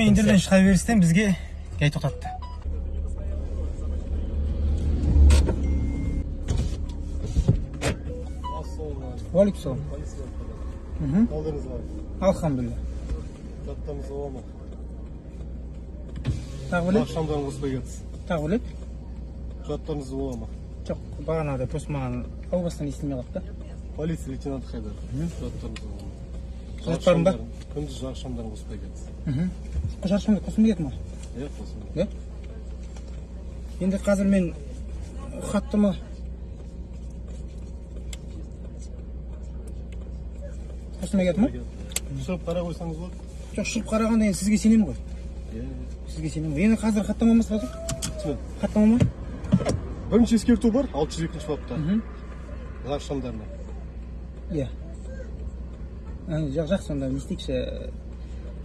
интерден шыға берістен бізге гай тоқтатты. Уалейкум салам. Қалдыңыз бар. Алхамдулилля. Жаттамыз ола ма? Тағы білет? Ақшамдан қоспай кетсіз. Тағы білет? Жаттамыз ола ма? Жоқ, бағанағыдай просто маған аубастан естілмей қалды да. Полиция лейтенант Хайдар. Жаттамыз ола ма? Құжаттарың бар? Күндіз ақшамдан қоспай кетсіз. Құжатшымды қосылмай кеттім ғой? Иә, қосылмай. Иә? Енді қазір мен хаттыма қосылмай кеттім ма? Шығып қара қойсаңыз болады? Жоқ, шығып қарағанда енді сізге сенемін ғой. Сізге сенемін ғой. Енді қазір хаттамамыз қазір? Хаттама ма? Бірінші ескерту бар, 602-ші бапта. Ақшамдарына. Иә. Жақсы, онда не істейікші?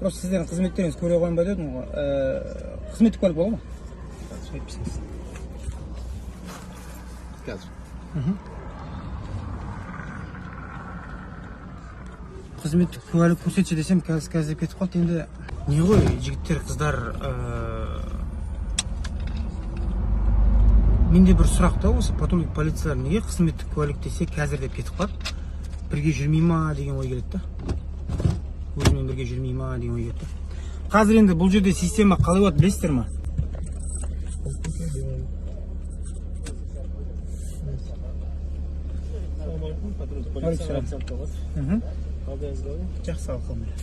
Просто сіздердің қызметтеріңіз көре қойын ба дедім ғой. Қызметтік куәлік бола ма? Сөйтпесеңіз. Қазір. Қызметтік куәлік көрсетші десем, қазір кетіп қалды. Енді не ғой, жігіттер, қыздар, менде бір сұрақ та осы патрульдік полициялар неге қызметтік куәлік десе қазір деп кетіп қалады. Бірге жүрмей ма деген ой келеді да. Өзімен бірге жүрмей ма деген ой келеді. Қазір енді бұл жерде система қалай болады білесіздер ма? Жақсы, алхамдулилля.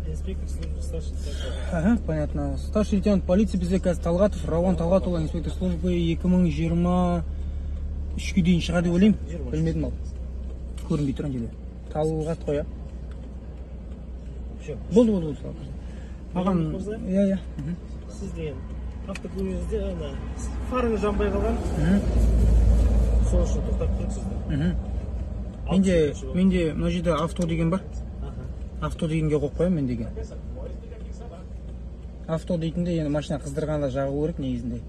Инспектор службы старший лейтенант. Понятно. Старший лейтенант полиции бізде қазір Талғатов, Рауан Талғатұлы, инспектор службы 2023-ге дейін шығар деп ойлаймын. Білмедім ал. Көрінбей тұрған жерде. Талғат қой, а? Болды. Маған, иә. Сіз деген автокөлігіңізде фарыңыз жанбай қалған. Сол үшін тоқтап тұрсыздар. Менде мына жерде авто деген бар. Авто дегенге қойып қоямын мен деген. Авто дейтінде енді машина қыздырғанда жағу керек негізінде.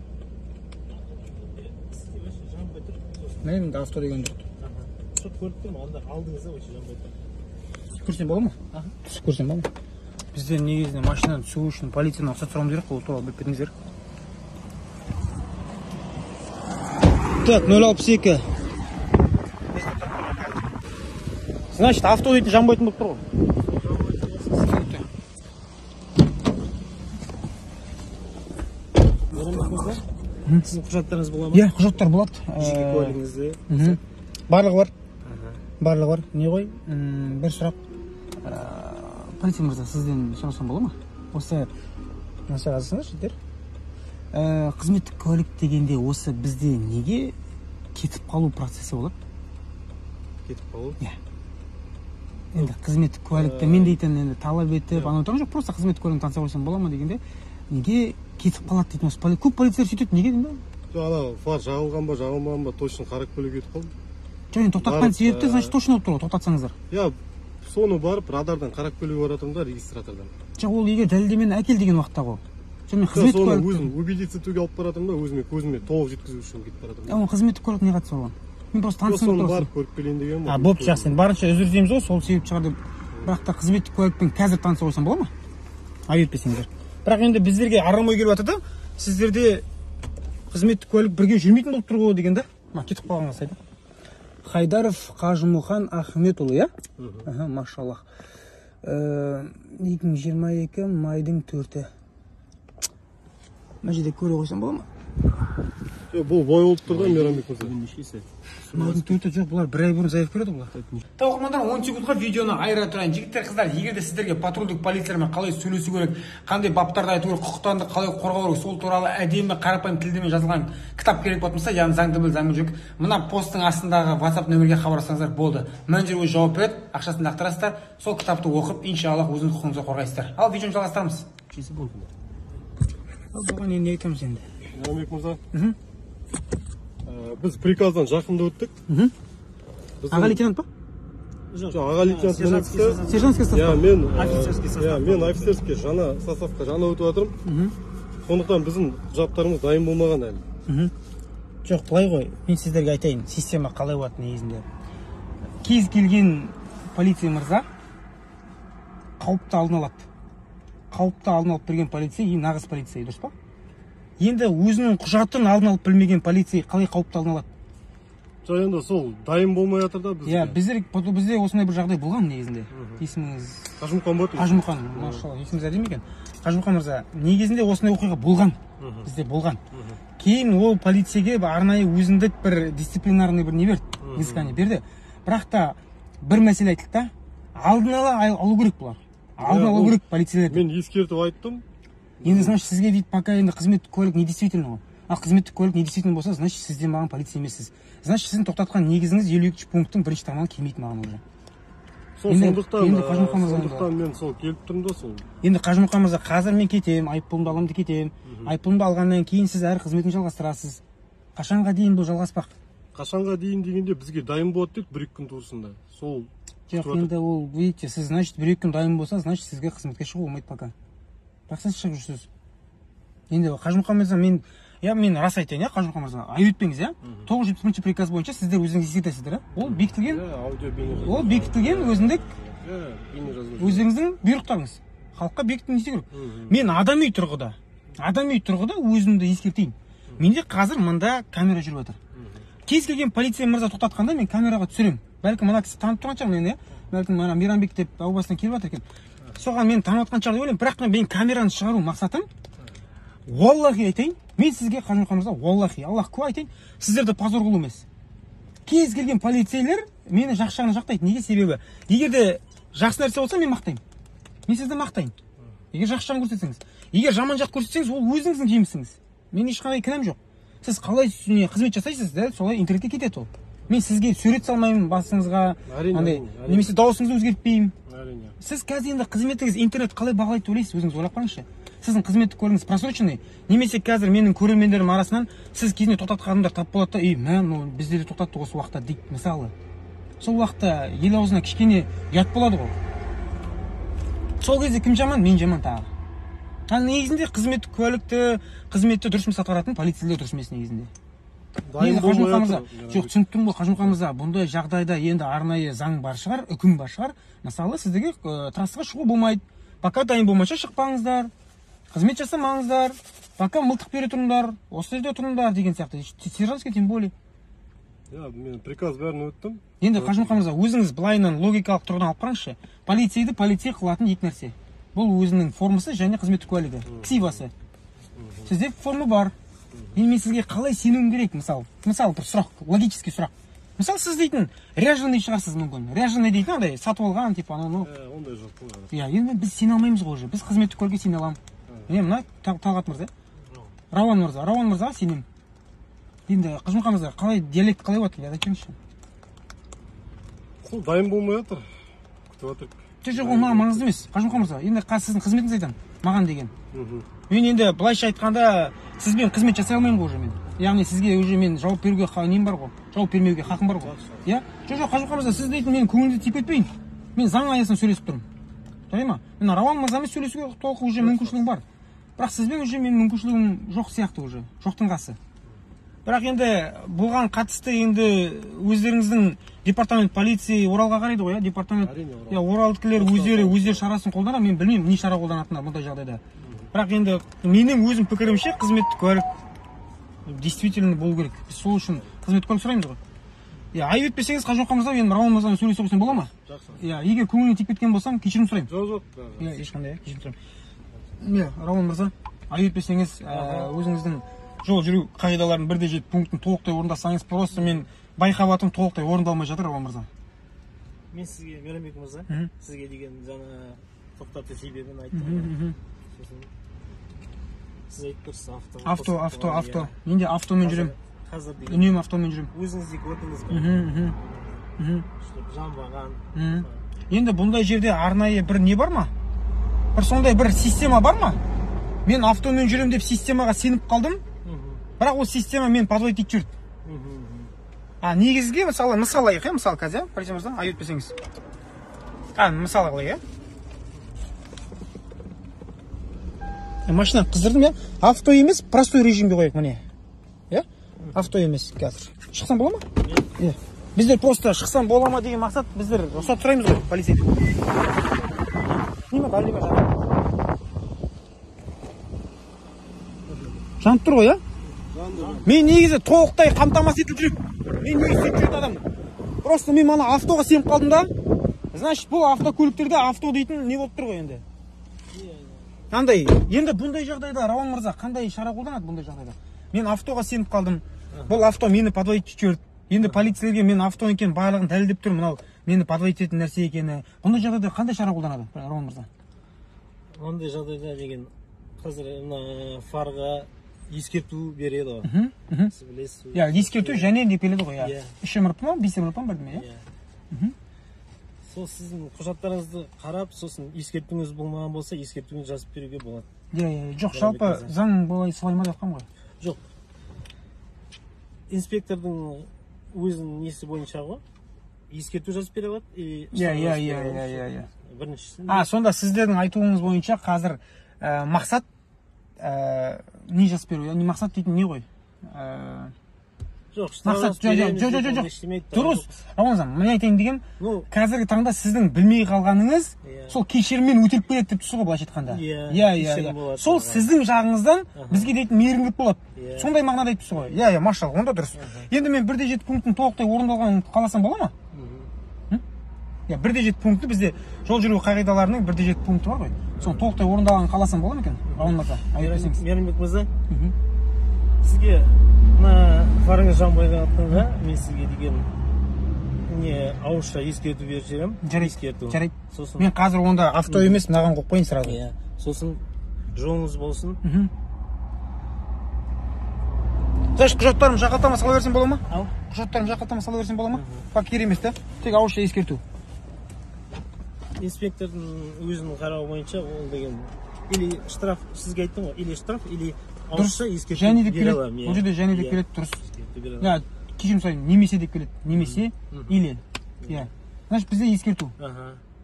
Мен авто деген дұрды. Шот көріп тұрмын, анда алдыңызда өте жанбай тұр. Көрсем бола ма? Түсіп көрсем бола ма? Бізде негізінде машинадан түсу үшін полициядан рұқсат сұрауымыз керек, ол туралы біліп кетіңіздер. Так, 062. Значит, авто дейтін жанбайтын болып тұр ғой. Сіздің құжаттарыңыз бола ма? Иә, құжаттар болады. Жеке куәлігіңізде. Барлығы бар. Не ғой? Бір сұрақ. Полиция мырза, сізден сұрасам бола ма? Осы нәрсе жазсаңыз жігіттер. Қызметтік куәлік дегенде осы бізде неге кетіп қалу процесі болады? Кетіп қалу? Иә. Енді қызметтік куәлікті мен дейтін енді талап етіп, анау тұрған жоқ, просто қызметтік куәлігін таныса қойсам бола ма дегенде неге кетіп қалады дейтін осы көп полицейлер сөйтеді, неге деймін ба? Ана фар жағылған ба, жағылмаған ба, точно қарап көлік кетіп қалды. Жоқ, енді тоқтатқан себепті, значит, точно болып тұр ғой, тоқтатсаңыздар. Иә, соны барып, радардан қарап көлік баратырмын да, регистратордан. Жоқ, ол егер дәлелдемені әкел деген уақытта ғой. Мен қызметтік куәлік өзім убедиться етуге алып баратырмын да, көзіме толық жеткізу үшін кетіп баратырмын. Оның қызметтік куәлік не қатысы оған? Мен просто танысам соны барып көріп келейін деген ба. Болды, жақсы. Барынша үзір дейміз ғой, сол себеп шығар деп. Бірақ та қызметтік куәлікпен қазір таныса қойсам бола ма? Айып етпесеңіздер. Бірақ енді біздерге арам ой келіп жатыр да, сіздерде қызметтік куәлік бірге жүрмейтін болып тұр ғой деген да. Кетіп қалғанға сайды. Хайдаров Қажымұхан Ахметұлы, иә? Машаллах. 2022 майдың 4-і. Мына жерде көре қойсам бола ма? Бұл бой болып тұр да, Мейрамбек мырза. Майдың 4-і жоқ, бұлар бір ай бұрын заявка береді бұлар. Оқырмандар, 10 секундқа видеоны айыра тұрайын. Жігіттер, қыздар, егер де сіздерге патрульдік полициялармен қалай сөйлесу керек, қандай баптарды айту керек, құқықтарды қалай қорғау керек, сол туралы әдемі қарапайым тілдемен жазылған кітап керек болса, яғни заңды біл, заңды жүк. Мына посттың астындағы WhatsApp нөмірге хабарлассаңыздар болды. Менеджер өзі жауап береді, ақшасын лақтырасыздар, сол кітапты оқып, иншаллах, өзіңіз құқығыңызды қорғайсыздар. Ал видеоны жалғастырамыз. Бұған не айтамыз енді? Мейрамбек мырза. Біз приказдан жақында өттік. Аға лейтенант па? Жоқ, аға лейтенант менікісі. Сержантский состав? Мен офицерский жаңа составқа жаңа өтіп жатырмын. Сондықтан біздің құжаттарымыз дайын болмаған әлі. Жоқ, былай ғой, мен сіздерге айтайын, система қалай болады негізінде. Кез келген полиция мырза қауіпті алдын алады. Қауіпті алдын алып берген полицей нағыз полицей, дұрыс па? Енді өзінің құжатын алдын алып білмеген полицей қалай қауіпті алдын алады? жоқ енді сол дайын болмай жатыр да бізге. Иә, бізде осындай бір жағдай болған негізінде. Есіміңіз Қажымұқан ба? Қажымұқан, машалла, есіміңіз әдемі екен. Қажымұқан мырза, негізінде осындай оқиға болған. Бізде болған. Кейін ол полицейге арнайы өзіндік бір дисциплинарный бір не берді, взыскание берді. Бірақ та бір мәселе айтты да, алдын ала алу керек бұлар. Алдын алу керек полицейлер. Мен ескертіп айттым. Енді значит сізге дейді, пока енді қызметтік куәлік не действительно ғой. Ал қызметтік куәлік не действительно болса, значит сізден маған полиция емессіз. Значит сіздің тоқтатқан негізіңіз 52 пункттың бірінші тармағына келмейді маған уже. Сондықтан мен сол келіп тұрмын да сол. Енді Қажымұқан мырза, қазір мен кетемін, айыппұлымды аламын да кетемін. Айыппұлымды алғаннан кейін сіз әрі қызметін жалғастырасыз. Қашанға дейін бұл жалғаспақ? Қашанға дейін дегенде бізге дайын болады деді 1-2 күн туысында. Сол. Жоқ, енді ол, видите, сіз значит 1-2 күн дайын болса, значит сізге қызметке шығу болмайды пока. Бірақ сіз шығып жүрсіз. Енді Қажымұқан мырза, мен рас айтайын, Қажымұқан мырза, айып етпеңіз, 971 приказ бойынша сіздер өзіңіз ескертесіздер, ол бекітілген. Ол бекітілген өзіндік өзіңіздің бұйрықтарыңыз. Халыққа бекітілген есе керек. Мен адами тұрғыда өзімді ескертейін. Менде қазір мында камера жүріп жатыр. Кез келген полиция мырза тоқтатқанда мен камераға түсірем. Бәлкім мына кісі танып тұрған шығар мені, бәлкім мына Мейрамбек деп аубасынан келіп жатыр екен. Соған мен танып жатқан шығар деп ойлаймын, бірақ мен камераны шығару мақсатым, уаллахи айтайын, мен сізге Қажымұқан мырза, уаллахи, Аллах куә айтайын, сіздерді позор қылу емес. Кез келген полицейлер мені жақсы жағына жақтайды. Неге? Себебі, егер де жақсы нәрсе болса, мен мақтаймын. Мен сізді мақтайын. Егер жақсы жағын көрсетсеңіз, егер жаман жақ көрсетсеңіз, ол өзіңіздің жемісіңіз. Мен ешқандай кінәм жоқ. Сіз қалай қызмет жасайсыз, солай интернетке кетеді ол. Мен сізге сурет салмаймын басыңызға, немесе дауысыңызды өзгертпеймін. Сіз қазір енді қызметіңіз интернет қалай бағалайды ойлайсыз, өзіңіз ойлап қараңызшы. Сіздің қызметтік куәлігіңіз просроченный, немесе қазір менің көрермендерім арасынан сіз кезінде тоқтатқан адамдар тап болады да, бізде де тоқтатты осы уақытта дейді, мысалы. Сол уақытта ел аузына кішкене ұят болады ғой. Сол кезде кім жаман? Мен жаман тағы. Ал негізінде қызметтік куәлікті, қызметті дұрыс емес атқаратын полицейлер дұрыс емес негізінде. Жоқ, түсініп тұрмын ғой, Қажымұқан мырза, бұндай жағдайда енді арнайы заң бар шығар, үкім бар шығар. Мысалы, сіздерге трассаға шығу болмайды. Пока дайын болмайынша шықпаңыздар, қызмет жасамаңыздар, пока мылтық бере тұрыңдар, осы жерде тұрыңдар деген сияқты. Сержантский тем более. Мен приказ бәрін өттім. Енді Қажымұқан мырза, өзіңіз былайынан логикалық тұрғыдан алып қараңызшы. Полицейді полицей қылатын екі нәрсе. Бұл өзінің формасы және қызметтік куәлігі, ксивасы. Сізде форма бар. Мен сізге қалай сенуім керек, мысалы бір сұрақ, логический сұрақ. Мысалы сіз дейтін, ряженый шығарсыз мүмкін. Ряженый дейтін, андай сатып алған, типа, ондай жоқ бұл. Енді біз сене алмаймыз ғой уже. Біз қызметтік куәлікке сене аламын. Мына Талғат мырза, Рауан мырзаға сенемін. Енді Қажымұқан мырза, қалай диалект қалай болады, айтыңызшы. Сол дайын болмай жатыр. Күтіп жатыр. Жоқ, ол маған маңызды емес. Қажымұқан мырза, енді сіздің қызметіңізді айтамын, маған деген. Мен енді былайша айтқанда, сізбен қызмет жасай алмаймын ғой уже мен. Яғни сізге уже мен жауап беруге нем бар ғой, жауап бермеуге хақым бар ғой. Жоқ, Қажымұқан мырза, сіз дейтін мен көңілді тиіп кетпейін. Мен заң аясында сөйлесіп тұрмын. Жарай ма? Мен Рауан мырзамен сөйлесуге толық уже мүмкіншілігім бар. Бірақ сізбен уже мен мүмкіншілігім жоқ сияқты уже, жоқтың қасы. Бірақ енді бұған қатысты енді өздеріңіздің департамент полиция Оралға қарайды ғой, департамент. Оралдікілер өздері шарасын қолданар, мен білмеймін не шара қолданатындар бұндай жағдайда. Бірақ енді менің өзім пікірімше қызметтік куәлік действительно болу керек. Біз сол үшін қызметтік куәлік сұраймыз ғой. Айып етпесеңіз, Қажымұқан мырза, мен Рауан мырзамен сөйлесе қойсам бола ма? Егер көңіліне тиіп кеткен болсам, кешірім сұраймын. Жоқ. Ешқандай, кешірім сұраймын. Рауан мырза, айып етпесеңіз, өзіңіздің жол жүру қағидаларын 1-7 пунктін толықтай орындасаңыз, просто мен байқап толықтай орындалмай жатыр, Рауан мырза. Мен сізге, Мейрамбек мырза, сізге деген жаңа тоқтату себебін айттым. Сіз айтып тұрсыз авто. Мен де автомен жүрем. Үнемі автомен жүрем. Өзіңізде көрдіңіз ба? Жанбаған. Енді бұндай жерде арнайы бір не бар ма? Бір сондай бір система бар ма? Мен автомен жүрем деп системаға сеніп қалдым. Бірақ ол система мен подводить етіп жүрді. Негізге мысалы алайық, мысалы қазір, полиция мырза, айып етпесеңіз. Мысалы қалай, машина қыздырдым, авто емес, простой режимге қояйық, міне. Авто емес қазір. Шықсам бола ма? Біздер просто шықсам бола ма деген мақсат, біздер рұқсат сұраймыз ғой полицейден. Снимай, әлде жанып тұр ғой, мен негізі толықтай қамтамасыз етіліп жүрем. Мен негізі сөйтіп жүретін адаммын. Просто мен мана автоға сеніп қалдым да. Значит, бұл автокөліктерде авто дейтін не болып тұр ғой енді. Қандай? Енді бұндай жағдайда Рауан мырза қандай шара қолданады бұндай жағдайда? Мен автоға сеніп қалдым. Бұл авто мені подводить етіп. Енді полицейлерге мен авто екен барлығын дәлелдеп тұр, мынау мені подводить ететін нәрсе екені. Бұндай жағдайда қандай шара қолданады Рауан мырза? Ондай жағдайда деген қазір мына фарға ескерту береді ғой. Сіз білесіз. Иә, ескерту және деп келеді ғой, иә. 3 мәрте ма, 5 мәрте ма бәрдім, иә. Сол сіздің құжаттарыңызды қарап, сосын ескертуіңіз болмаған болса, ескертуіңізді жазып беруге болады. Иә, жоқ, жалпы заң солай ма деп жатқам ғой. Жоқ. Инспектордың өзінің несі бойынша ғой. Ескерту жазып бере алады. Иә. Біріншісін. Сонда сіздердің айтуыңыз бойынша қазір мақсат не жазып беру? Не мақсат дейтін не ғой? Жоқ, дұрыс. Рамазан, мен айтайын деген, қазіргі таңда сіздің білмей қалғаныңыз сол кешіріммен өтіліп келеді деп тұрсыз ғой, былайша айтқанда. Иә. Сол сіздің жағыңыздан бізге дейтін мейірімділік болады. Сондай мағынада айтып тұрсыз ғой. Иә, машалла, онда дұрыс. Енді мен 1-7 пунктін толықтай орындалғанын қаласам бола ма? Иә, 1-7 пункті бізде жол жүру қағидаларының 1-7 пункті бар ғой. Соны толықтай орындалғанын қаласам бола ма екен? Рауан мырза, Мейірімбек мырза, сізге мына фарыңыз жанбайғандықтан мен сізге деген не ауызша ескерту беріп жіберемін. Жарайды. Мен қазір онда авто емес, мынаған қойып қойын сразу. Сосын жолыңыз болсын. Значит, құжаттарым жақалтама сала берсем бола ма? Құжаттарым жақалтама сала берсем бола ма? Пакет емес та, тек ауызша ескерту. Инспектордың өзінің қарауы бойынша ол деген или штраф, сізге айттым ғой, или штраф, или ауызша ескерту бере аламын. Ол жерде және деп келеді, дұрыс. Иә, кешірім сұрайын, немесе деп келеді. Немесе, или. Иә. Значит, бізде ескерту.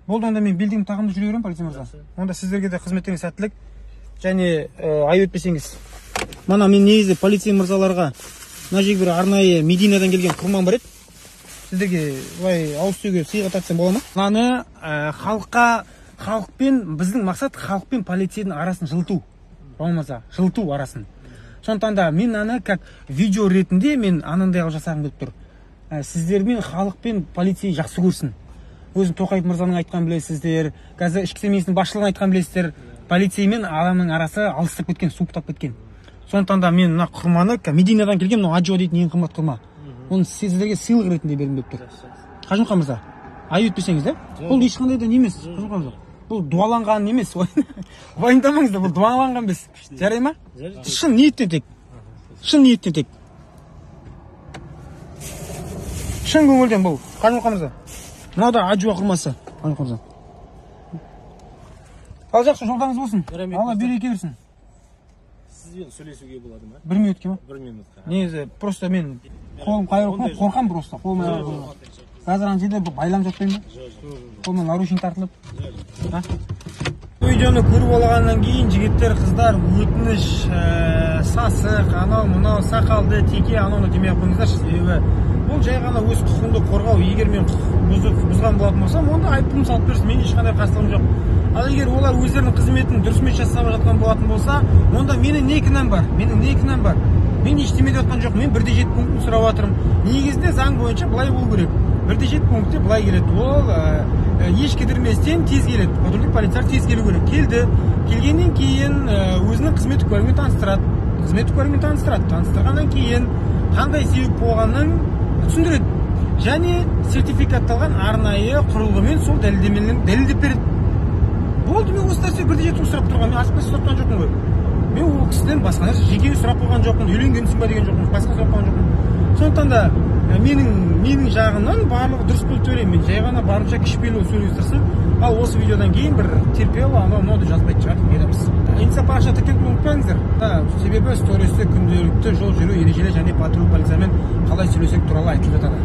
Болды, онда мен белдігімді тағымды жүре беремін, полиция мырза. Онда сіздерге де қызметтеріңіз сәттілік. Және ай өтпесеңіз. Мана мен негізі полиция мырзаларға мына жерге бір арнайы Мединадан келген құрман бар еді. Сіздерге былай ауыз суге сыйға тартсам бола ма? Мынаны халықпен, біздің мақсат халық полицейдің арасын жылыту. Болмаса, жылыту арасын. Сондықтан да мен аны как видео ретінде мен анандай қылып жасағым келіп тұр. Сіздермен халық пен полицей жақсы көрсін. Өзін Тоқаев мырзаның айтқан білесіздер, қазір ішкі істер министрінің басшылығын айтқан білесіздер. Полицей мен адамның арасы алыстап кеткен, суықтап кеткен. Сондықтан да мен мына құрманы Мединадан келген мынау Аджо дейтін ең қымбат құрма. Оны сіздерге сыйлық ретінде бергім келіп тұр. Қажымқан мырза, ай өтпесеңіз да? Бұл ешқандай да немес, Қажымқан мырза. Бұл дуаланған емес. Уайымдамаңыздар, бұл дуаланған біз. Жарай ма? Шын ниеттен тек. Шын ниеттен тек. Шын көңілден бұл. Қажымқан мырза. Мынау да Аджуа құрмасы. Қажымқан мырза. Ал жақсы, жолдаңыз болсын. Алла береке берсін. Сізбен сөйлесуге болады ма? 1 минутке ма? 1 минутқа. Негізі, просто мен қолым қайырып қорқам просто. Қолым қайырып. Қазір ана жерде байлам жатпаймын ба? Қолымнан наручник тартылып. Видеоны көріп алғаннан кейін жігіттер, қыздар өтініш, сасық, анау мынау сақалды, теке анауны демей қойыңыздаршы. Себебі бұл жай ғана өз құқығымды қорғау. Егер мен құқық бұзған болатын болсам, онда айыппұлын салып берсін. Мен ешқандай қарсылығым жоқ. Ал егер олар өздерінің қызметін дұрысымен жасап жатқан болатын болса, онда менің не кінәм бар? Мен ештеме деп жатқан жоқ. Мен 1-7 пунктін сұрап жатырмын. Негізінде заң бойынша былай болу керек. 1-7 пунктте былай келеді. Ол еш кідірместен тез келеді. Патрульдік полицияр тез келу керек. Келді. Келгеннен кейін өзінің қызмет куәлігімен таныстырады. Таныстырғаннан кейін қандай себеп болғанын түсіндіреді. Және сертификатталған арнайы құрылғымен сол дәлелдеп береді. Болды, мен осы нәрсе 1-7 сұрап тұрған. Мен асықпай сұрап жоқпын ғой. Мен ол кісіден басқа нәрсе жеке сұрап қойған жоқпын. Үйленгенсің ба деген жоқпын. Басқа сұрап қойған жоқпын. Сондықтан да менің жағымнан барлығы дұрыс болды деп ойлаймын. Мен жай ғана барынша кішіпейіл сөйлеуге тырысып, ал осы видеодан кейін бір терпел анау-мынауды жазбайтын шығардық едіміз. Инста парақшаны тіркеліп ұмытпаңыздар. Себебі стористі күнделікті жол жүру ережелері және патруль полициямен қалай сөйлесек туралы айтылып жатады.